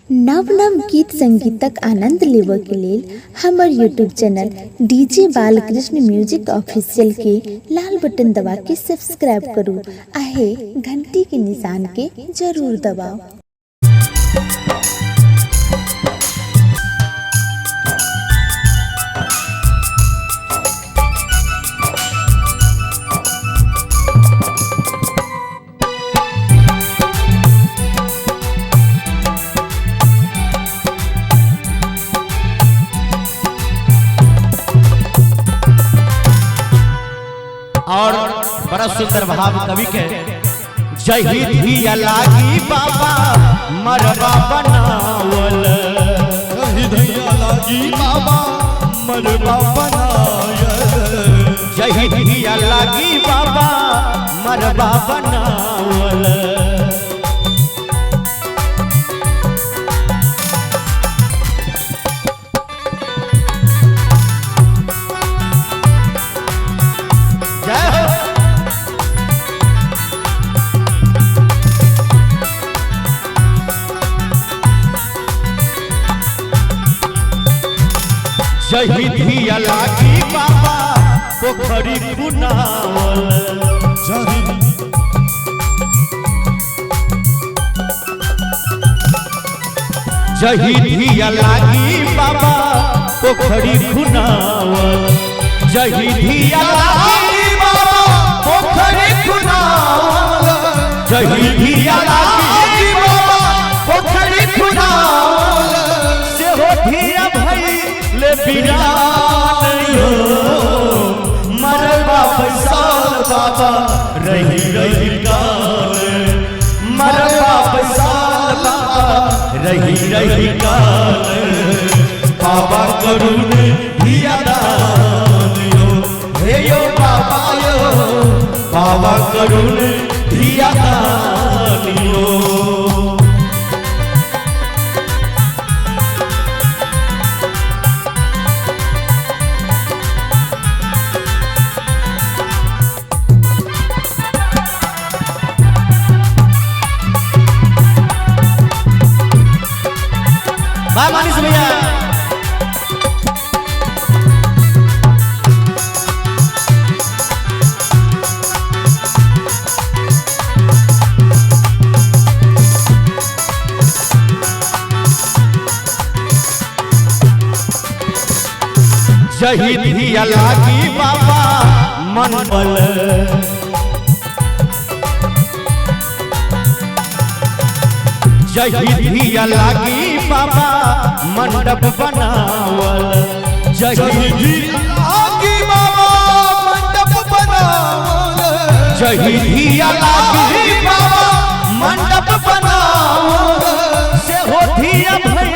नव नव गीत संगीतक आनंद लेबऽ के लेल हमर YouTube channel DJ Balkrishna music official के लाल बटन दबा के सब्सक्राइब करू आहे घंटी के निशान के जरूर दबाओ। और बड़ा सुंदर भाव कवि के जय ही लागी बाबा मरबा बनावल, जय लागी बाबा मरबा बनावल, जय ही लागी बाबा मरबा बनावल। शहीद ही लागी बाबा पोखरी खुनावल, शहीद ही लागी बाबा पोखरी खुनावल, शहीद ही लागी बाबा पोखरी खुनावल, शहीद ही लागी बाबा पोखरी खुनावल। से हो धिया भई ले बिरान यो मरबा बैसाल बाबा रही रही काल, मरबा बैसाल बाबा रही रही काल। बाबा करुण धिया दान यो हे यो बाबा यो, बाबा करुण धिया दान यो। मानिस भैया शहीद ही लागी बाबा मनबल, शहीद ही लागी बाबा मंडप बनावल, शहीद ही लागी बाबा मंडप बनावल, शहीद ही लागी बाबा मंडप बनावल। से हो धिया भई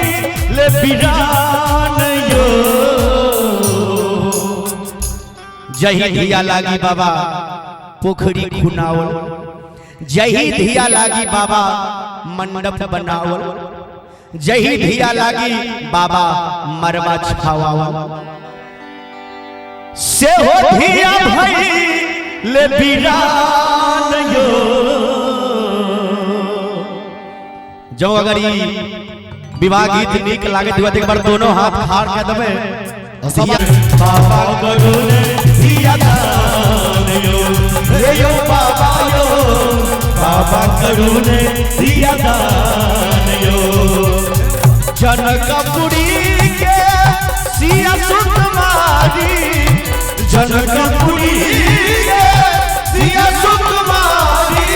ले बिरान यो, शहीद ही लागी बाबा पोखरी खुनावल, शहीद ही लागी बाबा मंडप बनावल, जही धिया लागी बाबा मरबा छावावल। से हो धिया भई ले बिरान यो। जो अगर ये विवाह गीत नीक लागे तो एक बार दोनों हाथ खाड़ के दबे बाबा करुण धिया दान यो हे यो बाबा यो, बाबा करुण धिया दान यो। जनकपुरी के सिया सुकुमारी, जनकपुरी के सिया सुकुमारी,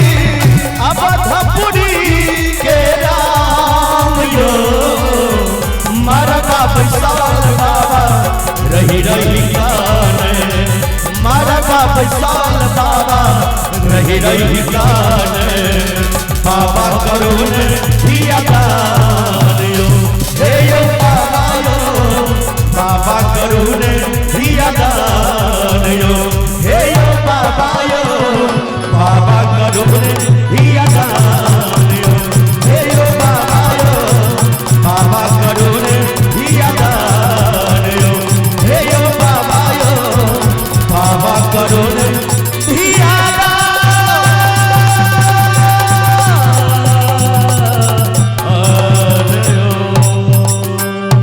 अवधपुरी के राम यो मरबा बैसाल बाबा रही रही काल, मरबा बैसाल बाबा रही रही काल। बाबा करुण धिया दान